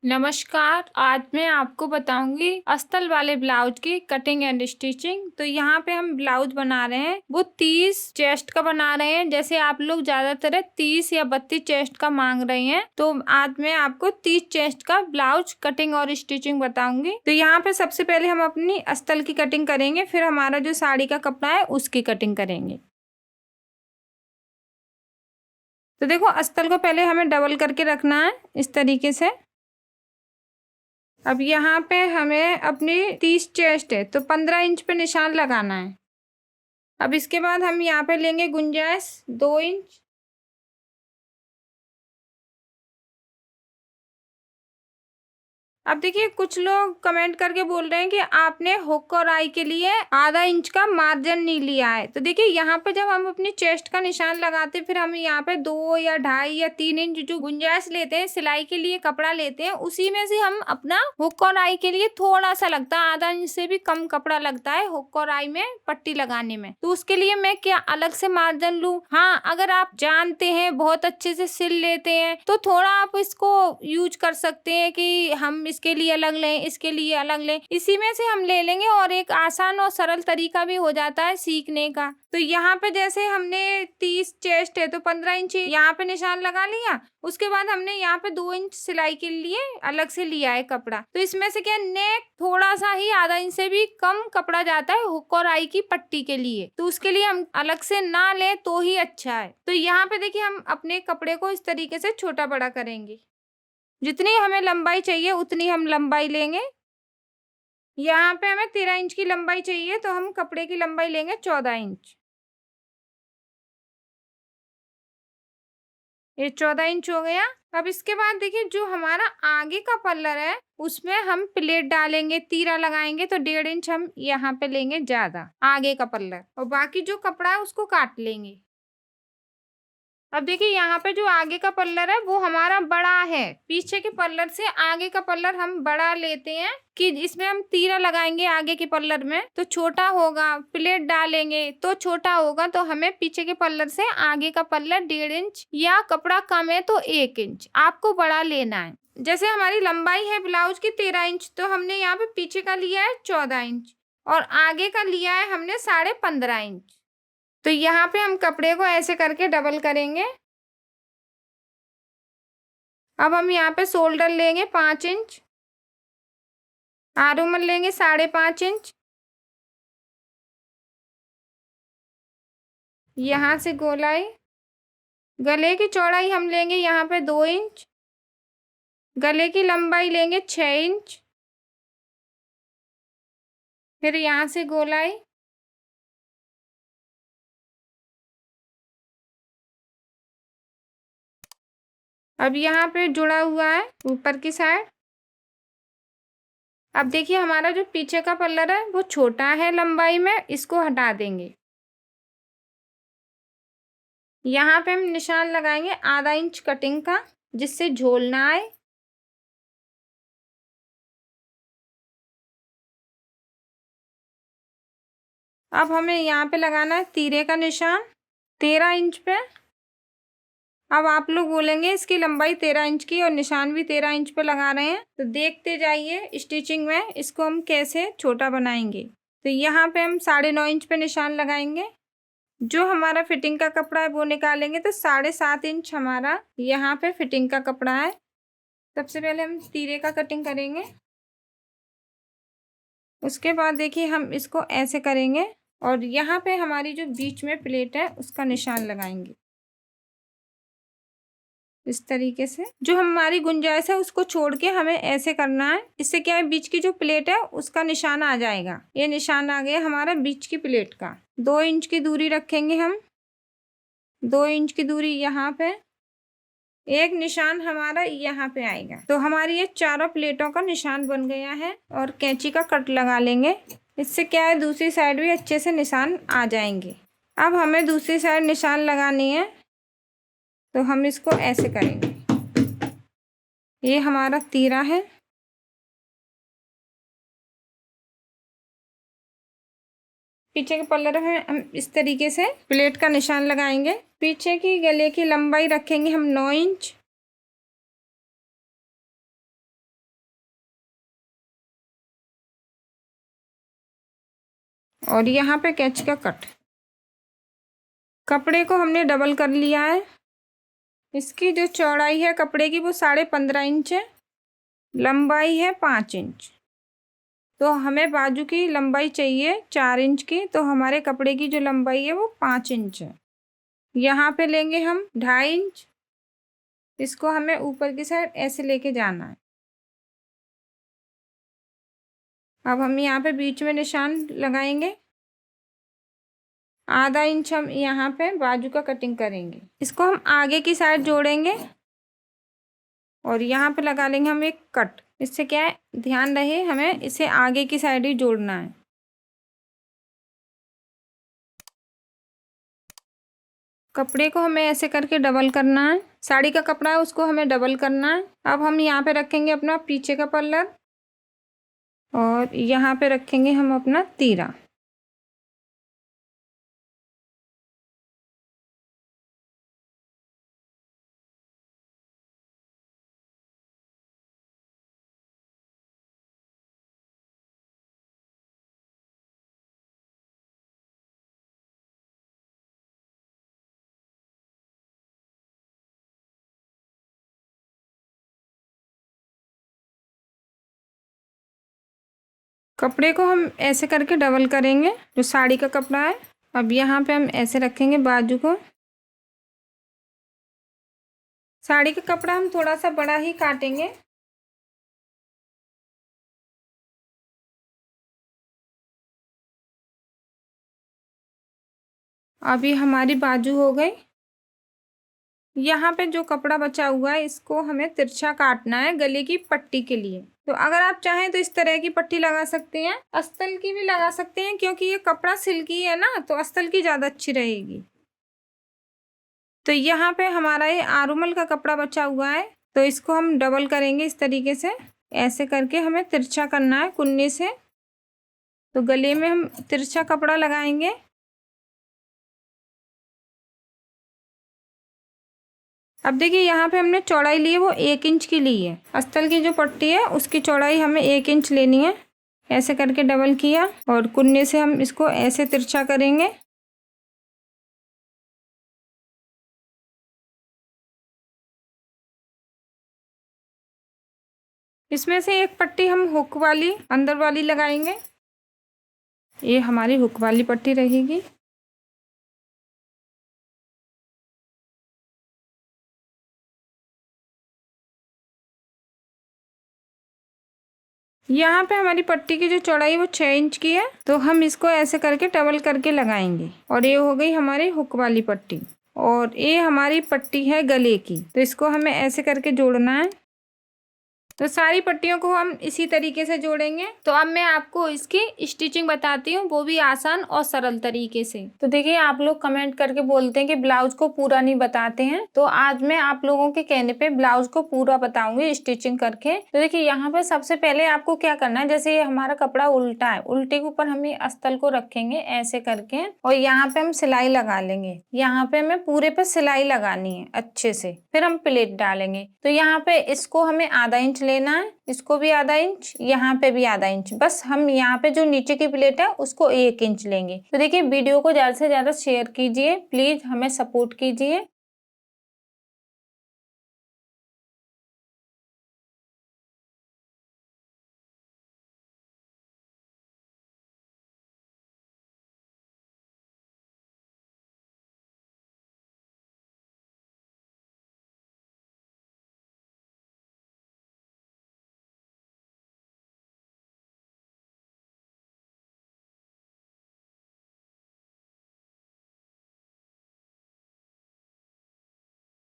नमस्कार। आज मैं आपको बताऊंगी अस्तर वाले ब्लाउज की कटिंग एंड स्टिचिंग। तो यहाँ पे हम ब्लाउज बना रहे हैं, वो 30 चेस्ट का बना रहे हैं। जैसे आप लोग ज्यादातर 30 या 32 चेस्ट का मांग रहे हैं, तो आज मैं आपको 30 चेस्ट का ब्लाउज कटिंग और स्टिचिंग बताऊंगी। तो यहाँ पे सबसे पहले हम अपनी अस्तर की कटिंग करेंगे, फिर हमारा जो साड़ी का कपड़ा है उसकी कटिंग करेंगे। तो देखो, अस्तर को पहले हमें डबल करके रखना है इस तरीके से। अब यहाँ पे हमें अपनी 30 चेस्ट है तो 15 इंच पे निशान लगाना है। अब इसके बाद हम यहाँ पे लेंगे गुंजाइश 2 इंच। अब देखिए, कुछ लोग कमेंट करके बोल रहे हैं कि आपने हुक और आई के लिए आधा इंच का मार्जिन नहीं लिया है। तो देखिए, यहाँ पे जब हम अपनी चेस्ट का निशान लगाते हैं, फिर हम यहाँ पे 2 या 2.5 या 3 इंच जो गुंजाइश लेते हैं, सिलाई के लिए कपड़ा लेते हैं, उसी में से हम अपना हुक और आई के लिए थोड़ा सा लगता है, आधा इंच से भी कम कपड़ा लगता है हुक और आई में पट्टी लगाने में। तो उसके लिए मैं क्या अलग से मार्जिन लूँ? हाँ, अगर आप जानते हैं, बहुत अच्छे से सिल लेते हैं, तो थोड़ा आप इसको यूज कर सकते हैं कि हम इसके लिए अलग लें, इसके लिए अलग लें। इसी में से हम ले लेंगे और एक आसान और सरल तरीका भी हो जाता है सीखने का। तो यहाँ पे जैसे हमने 30 चेस्ट है तो 15 इंच यहाँ पे निशान लगा लिया। उसके बाद हमने यहाँ पे 2 इंच सिलाई के लिए अलग से लिया है कपड़ा। तो इसमें से क्या नेक थोड़ा सा ही आधा इंच से भी कम कपड़ा जाता है हुक और आई की पट्टी के लिए, तो उसके लिए हम अलग से ना लें तो ही अच्छा है। तो यहाँ पे देखिए, हम अपने कपड़े को इस तरीके से छोटा बड़ा करेंगे। जितनी हमें लंबाई चाहिए उतनी हम लंबाई लेंगे। यहाँ पे हमें 13 इंच की लंबाई चाहिए, तो हम कपड़े की लंबाई लेंगे 14 इंच। ये 14 इंच हो गया। अब इसके बाद देखिए, जो हमारा आगे का पल्लर है उसमें हम प्लेट डालेंगे, तीरा लगाएंगे, तो 1.5 इंच हम यहाँ पे लेंगे ज्यादा आगे का पल्लर, और बाकी जो कपड़ा है उसको काट लेंगे। अब देखिए, यहाँ पे जो आगे का पल्लर है वो हमारा बड़ा है, पीछे के पल्लर से आगे का पल्लर हम बड़ा लेते हैं कि इसमें हम तीरा लगाएंगे आगे के पल्लर में तो छोटा होगा, प्लेट डालेंगे तो छोटा होगा। तो हमें पीछे के पल्लर से आगे का पल्लर 1.5 इंच, या कपड़ा कम है तो 1 इंच आपको बड़ा लेना है। जैसे हमारी लंबाई है ब्लाउज की 13 इंच, तो हमने यहाँ पे पीछे का लिया है 14 इंच और आगे का लिया है हमने 15.5 इंच। तो यहाँ पे हम कपड़े को ऐसे करके डबल करेंगे। अब हम यहाँ पे शोल्डर लेंगे 5 इंच, आर्मोल लेंगे 5.5 इंच, यहाँ से गोलाई, गले की चौड़ाई हम लेंगे यहाँ पे 2 इंच, गले की लंबाई लेंगे 6 इंच, फिर यहाँ से गोलाई, अब यहाँ पे जुड़ा हुआ है ऊपर की साइड। अब देखिए, हमारा जो पीछे का पल्लर है वो छोटा है लंबाई में, इसको हटा देंगे। यहाँ पे हम निशान लगाएंगे आधा इंच कटिंग का, जिससे झोल ना आए। अब हमें यहाँ पे लगाना है तीरे का निशान 13 इंच पे। अब आप लोग बोलेंगे इसकी लंबाई 13 इंच की और निशान भी 13 इंच पे लगा रहे हैं, तो देखते जाइए स्टिचिंग में इसको हम कैसे छोटा बनाएंगे। तो यहाँ पे हम 9.5 इंच पे निशान लगाएंगे। जो हमारा फिटिंग का कपड़ा है वो निकालेंगे, तो 7.5 इंच हमारा यहाँ पे फिटिंग का कपड़ा है। सबसे पहले हम तीरे का कटिंग करेंगे, उसके बाद देखिए हम इसको ऐसे करेंगे और यहाँ पे हमारी जो बीच में प्लेट है उसका निशान लगाएंगे इस तरीके से। जो हमारी गुंजाइश है उसको छोड़ के हमें ऐसे करना है। इससे क्या है, बीच की जो प्लेट है उसका निशान आ जाएगा। ये निशान आ गया हमारा बीच की प्लेट का। 2 इंच की दूरी रखेंगे हम, 2 इंच की दूरी यहाँ पे, एक निशान हमारा यहाँ पे आएगा। तो हमारी ये चारों प्लेटों का निशान बन गया है और कैंची का कट लगा लेंगे। इससे क्या है, दूसरी साइड भी अच्छे से निशान आ जाएंगे। अब हमें दूसरी साइड निशान लगानी है, तो हम इसको ऐसे करेंगे। ये हमारा तीरा है, पीछे के पल्लर में हम इस तरीके से प्लेट का निशान लगाएंगे। पीछे की गले की लंबाई रखेंगे हम 9 इंच, और यहाँ पे कैंची का कट। कपड़े को हमने डबल कर लिया है। इसकी जो चौड़ाई है कपड़े की वो 15.5 इंच है, लंबाई है 5 इंच। तो हमें बाजू की लंबाई चाहिए 4 इंच की, तो हमारे कपड़े की जो लंबाई है वो 5 इंच है। यहाँ पे लेंगे हम 2.5 इंच। इसको हमें ऊपर की साइड ऐसे लेके जाना है। अब हम यहाँ पे बीच में निशान लगाएंगे। आधा इंच हम यहाँ पे बाजू का कटिंग करेंगे। इसको हम आगे की साइड जोड़ेंगे और यहाँ पे लगा लेंगे हम एक कट। इससे क्या है, ध्यान रहे हमें इसे आगे की साइड ही जोड़ना है। कपड़े को हमें ऐसे करके डबल करना है। साड़ी का कपड़ा है उसको हमें डबल करना है। अब हम यहाँ पे रखेंगे अपना पीछे का पल्लर और यहाँ पे रखेंगे हम अपना तीरा। कपड़े को हम ऐसे करके डबल करेंगे जो साड़ी का कपड़ा है। अब यहाँ पे हम ऐसे रखेंगे बाजू को। साड़ी का कपड़ा हम थोड़ा सा बड़ा ही काटेंगे। अभी हमारी बाजू हो गई। यहाँ पे जो कपड़ा बचा हुआ है इसको हमें तिरछा काटना है गले की पट्टी के लिए। तो अगर आप चाहें तो इस तरह की पट्टी लगा सकते हैं, अस्तर की भी लगा सकते हैं, क्योंकि ये कपड़ा सिल्की है ना तो अस्तर की ज़्यादा अच्छी रहेगी। तो यहाँ पे हमारा ये आरुमल का कपड़ा बचा हुआ है, तो इसको हम डबल करेंगे इस तरीके से। ऐसे करके हमें तिरछा करना है कुन्नी से। तो गले में हम तिरछा कपड़ा लगाएंगे। अब देखिए यहाँ पे हमने चौड़ाई ली है वो 1 इंच की ली है। अस्तर की जो पट्टी है उसकी चौड़ाई हमें 1 इंच लेनी है। ऐसे करके डबल किया और कुन्नी से हम इसको ऐसे तिरछा करेंगे। इसमें से एक पट्टी हम हुक वाली अंदर वाली लगाएंगे। ये हमारी हुक वाली पट्टी रहेगी। यहाँ पे हमारी पट्टी की जो चौड़ाई वो 6 इंच की है, तो हम इसको ऐसे करके डबल करके लगाएंगे। और ये हो गई हमारी हुक वाली पट्टी। और ये हमारी पट्टी है गले की, तो इसको हमें ऐसे करके जोड़ना है। तो सारी पट्टियों को हम इसी तरीके से जोड़ेंगे। तो अब मैं आपको इसकी स्टिचिंग बताती हूँ, वो भी आसान और सरल तरीके से। तो देखिए आप लोग कमेंट करके बोलते हैं कि ब्लाउज को पूरा नहीं बताते हैं, तो आज मैं आप लोगों के कहने पे ब्लाउज को पूरा बताऊंगी स्टिचिंग करके। तो देखिए यहाँ पे सबसे पहले आपको क्या करना है, जैसे ये हमारा कपड़ा उल्टा है, उल्टे के ऊपर हम ये अस्तर को रखेंगे ऐसे करके और यहाँ पे हम सिलाई लगा लेंगे। यहाँ पे हमें पूरे पे सिलाई लगानी है अच्छे से, फिर हम प्लेट डालेंगे। तो यहाँ पे इसको हमें आधा इंच लेना है, इसको भी आधा इंच, यहाँ पे भी आधा इंच। बस हम यहाँ पे जो नीचे की प्लेट है उसको 1 इंच लेंगे। तो देखिए वीडियो को ज्यादा से ज्यादा शेयर कीजिए, प्लीज हमें सपोर्ट कीजिए।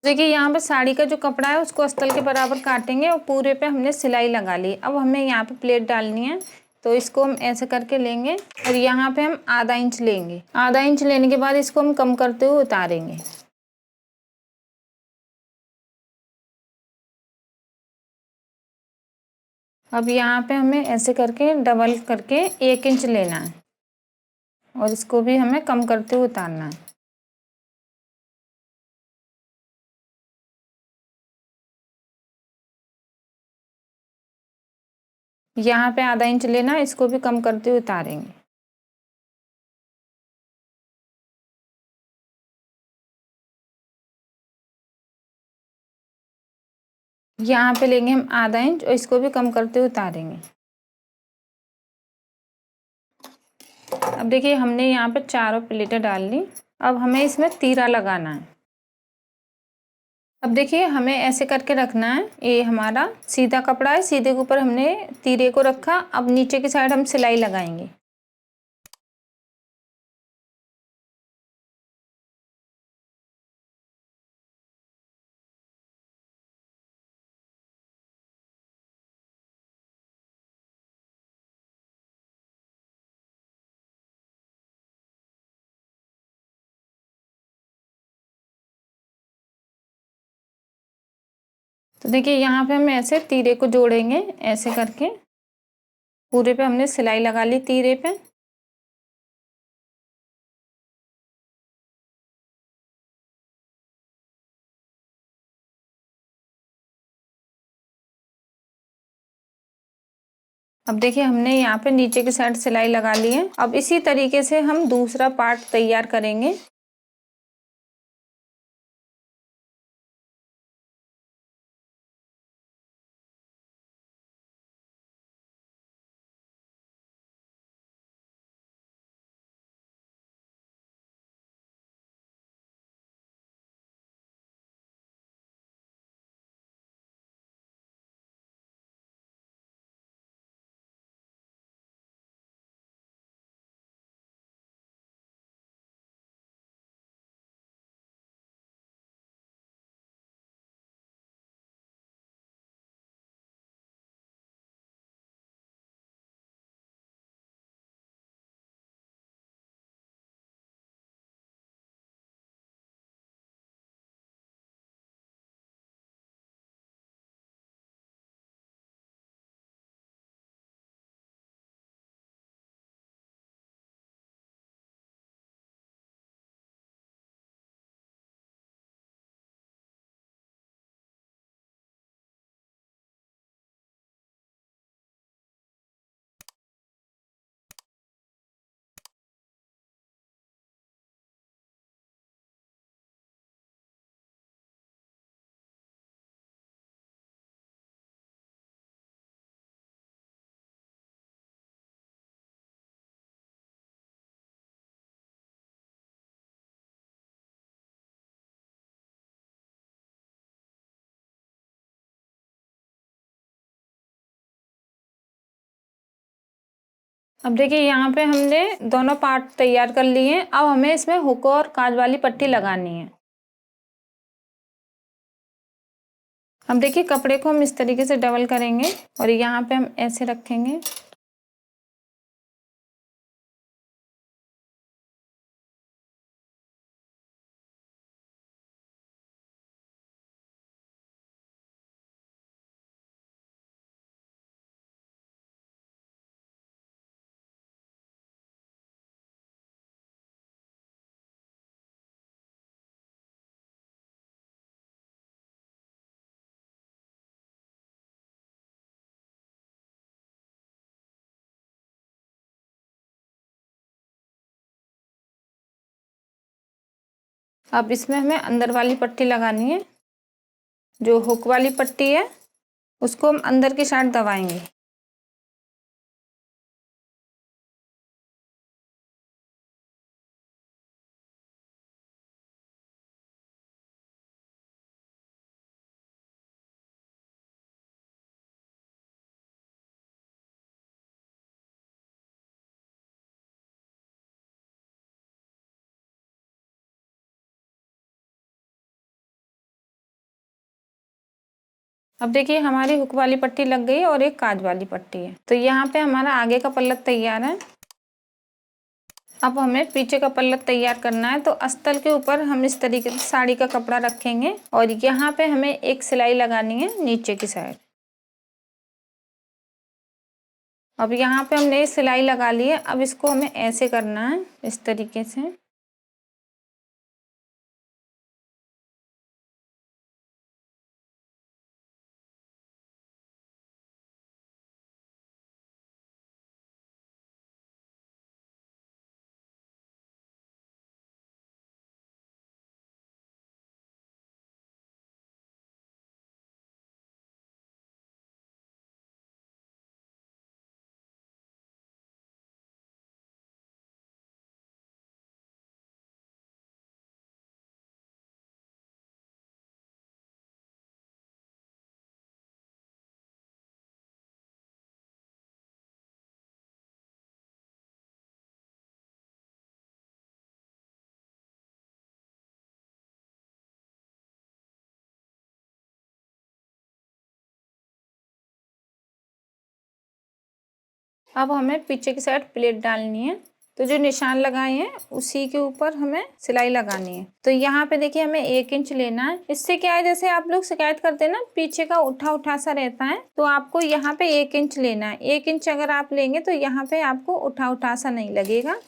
देखिए यहाँ पे साड़ी का जो कपड़ा है उसको अस्तर के बराबर काटेंगे और पूरे पे हमने सिलाई लगा ली। अब हमें यहाँ पे प्लेट डालनी है, तो इसको हम ऐसे करके लेंगे और यहाँ पे हम आधा इंच लेंगे। आधा इंच लेने के बाद इसको हम कम करते हुए उतारेंगे। अब यहाँ पे हमें ऐसे करके डबल करके 1 इंच लेना है और इसको भी हमें कम करते हुए उतारना है। यहाँ पे आधा इंच लेना है, इसको भी कम करते हुए उतारेंगे। यहाँ पे लेंगे हम आधा इंच और इसको भी कम करते हुए उतारेंगे। अब देखिए हमने यहाँ पे चारों प्लेटें डाल ली। अब हमें इसमें तीरा लगाना है। अब देखिए हमें ऐसे करके रखना है। ये हमारा सीधा कपड़ा है, सीधे के ऊपर हमने तीरे को रखा। अब नीचे की साइड हम सिलाई लगाएंगे। तो देखिए यहाँ पे हम ऐसे तीरे को जोड़ेंगे, ऐसे करके पूरे पे हमने सिलाई लगा ली तीरे पे। अब देखिए हमने यहाँ पे नीचे की साइड सिलाई लगा ली है। अब इसी तरीके से हम दूसरा पार्ट तैयार करेंगे। अब देखिए यहाँ पे हमने दोनों पार्ट तैयार कर लिए हैं। अब हमें इसमें हुक और काज वाली पट्टी लगानी है। अब देखिए कपड़े को हम इस तरीके से डबल करेंगे और यहाँ पे हम ऐसे रखेंगे। अब इसमें हमें अंदर वाली पट्टी लगानी है। जो हुक वाली पट्टी है उसको हम अंदर की साइड दबाएंगे। अब देखिए हमारी हुक वाली पट्टी लग गई और एक काज वाली पट्टी है। तो यहाँ पे हमारा आगे का पल्ला तैयार है। अब हमें पीछे का पल्ला तैयार करना है। तो अस्तर के ऊपर हम इस तरीके से साड़ी का कपड़ा रखेंगे और यहाँ पे हमें एक सिलाई लगानी है नीचे की साइड। अब यहाँ पे हमने सिलाई लगा ली है। अब इसको हमें ऐसे करना है, इस तरीके से। अब हमें पीछे की साइड प्लेट डालनी है। तो जो निशान लगाए हैं उसी के ऊपर हमें सिलाई लगानी है। तो यहाँ पे देखिए हमें 1 इंच लेना है। इससे क्या है, जैसे आप लोग शिकायत करते हैं ना पीछे का उठा उठा सा रहता है, तो आपको यहाँ पे 1 इंच लेना है। 1 इंच अगर आप लेंगे तो यहाँ पे आपको उठा उठा सा नहीं लगेगा।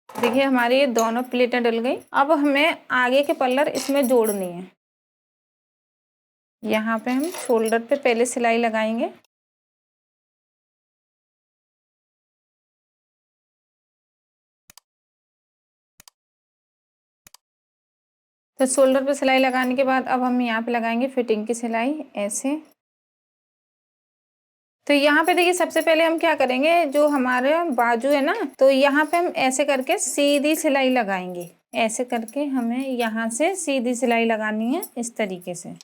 देखिए हमारी ये दोनों प्लेटें डल गई। अब हमें आगे के पल्लर इसमें जोड़नी है। यहाँ पे हम शोल्डर पे पहले सिलाई लगाएंगे। तो शोल्डर पे सिलाई लगाने के बाद अब हम यहाँ पे लगाएंगे फिटिंग की सिलाई ऐसे। तो यहाँ पे देखिए सबसे पहले हम क्या करेंगे, जो हमारे बाजू है ना, तो यहाँ पे हम ऐसे करके सीधी सिलाई लगाएंगे। ऐसे करके हमें यहाँ से सीधी सिलाई लगानी है इस तरीके से।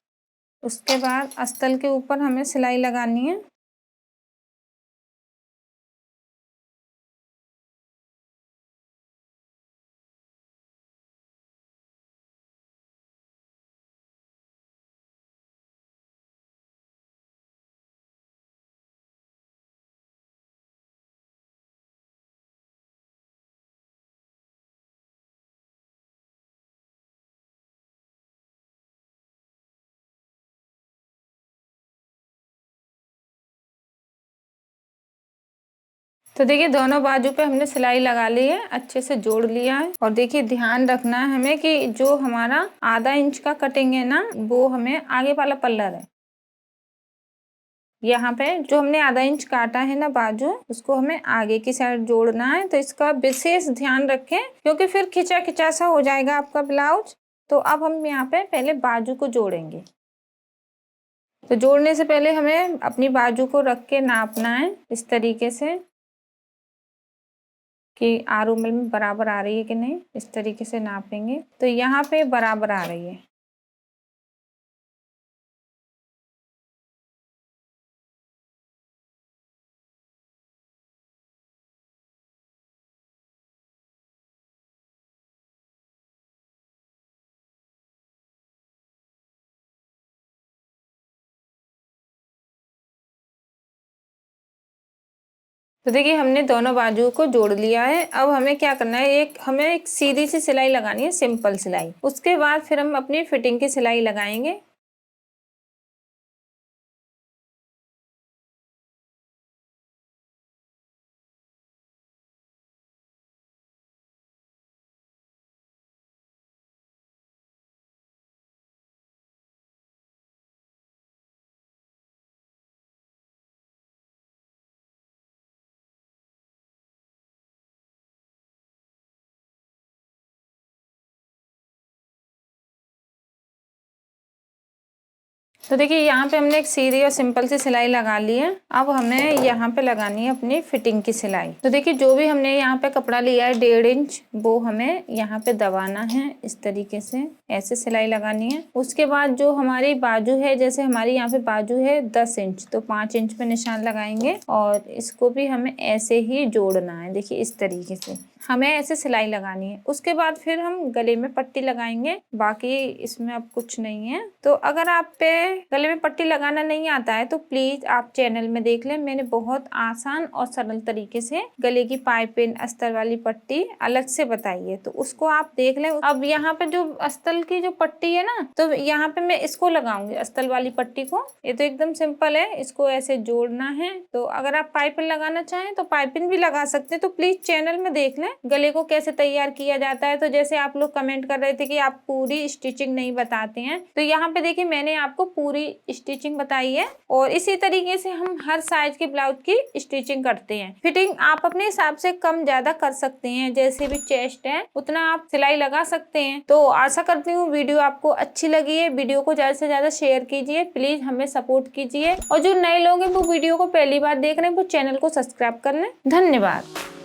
उसके बाद अस्तर के ऊपर हमें सिलाई लगानी है। तो देखिए दोनों बाजू पे हमने सिलाई लगा ली है, अच्छे से जोड़ लिया है। और देखिए ध्यान रखना है हमें कि जो हमारा आधा इंच का कटिंग है ना, वो हमें आगे वाला पल्लर है। यहाँ पे जो हमने आधा इंच काटा है ना बाजू, उसको हमें आगे की साइड जोड़ना है। तो इसका विशेष ध्यान रखें क्योंकि फिर खिंचा खिंचा सा हो जाएगा आपका ब्लाउज। तो अब हम यहाँ पे पहले बाजू को जोड़ेंगे। तो जोड़ने से पहले हमें अपनी बाजू को रख के नापना है इस तरीके से कि आरूमल में बराबर आ रही है कि नहीं। इस तरीके से नापेंगे तो यहाँ पे बराबर आ रही है। तो देखिए हमने दोनों बाजुओं को जोड़ लिया है। अब हमें क्या करना है, हमें एक सीधी सी सिलाई लगानी है, सिंपल सिलाई। उसके बाद फिर हम अपनी फिटिंग की सिलाई लगाएंगे। तो देखिए यहाँ पे हमने एक सीधी और सिंपल सी सिलाई लगा ली है। अब हमें यहाँ पे लगानी है अपनी फिटिंग की सिलाई। तो देखिए जो भी हमने यहाँ पे कपड़ा लिया है 1.5 इंच, वो हमें यहाँ पे दबाना है इस तरीके से, ऐसे सिलाई लगानी है। उसके बाद जो हमारी बाजू है, जैसे हमारी यहाँ पे बाजू है 10 इंच, तो 5 इंच पे निशान लगाएंगे और इसको भी हमें ऐसे ही जोड़ना है। देखिए इस तरीके से हमें ऐसे सिलाई लगानी है। उसके बाद फिर हम गले में पट्टी लगाएंगे, बाकी इसमें अब कुछ नहीं है। तो अगर आप पे गले में पट्टी लगाना नहीं आता है तो प्लीज आप चैनल में देख लें, मैंने बहुत आसान और सरल तरीके से गले की पाइपिंग अस्तर वाली पट्टी अलग से बताई है, तो उसको आप देख लें। अब यहाँ पे जो अस्तर की जो पट्टी है ना, तो यहाँ पे मैं इसको लगाऊंगी अस्तर वाली पट्टी को। ये तो एकदम सिंपल है, इसको ऐसे जोड़ना है। तो अगर आप पाइपिंग लगाना चाहें तो पाइपिंग भी लगा सकते हैं। तो प्लीज चैनल में देख लें गले को कैसे तैयार किया जाता है। तो जैसे आप लोग कमेंट कर रहे थे कि आप पूरी स्टिचिंग नहीं बताते हैं, तो यहाँ पे देखिए मैंने आपको पूरी स्टिचिंग बताई है। और इसी तरीके से हम हर साइज के ब्लाउज की स्टिचिंग करते हैं। फिटिंग आप अपने हिसाब से कम ज्यादा कर सकते हैं, जैसे भी चेस्ट है उतना आप सिलाई लगा सकते हैं। तो आशा करती हूँ वीडियो आपको अच्छी लगी है। वीडियो को ज्यादा से ज्यादा शेयर कीजिए, प्लीज हमें सपोर्ट कीजिए। और जो नए लोग हैं वो वीडियो को पहली बार देख रहे हैं वो चैनल को सब्सक्राइब कर लें। धन्यवाद।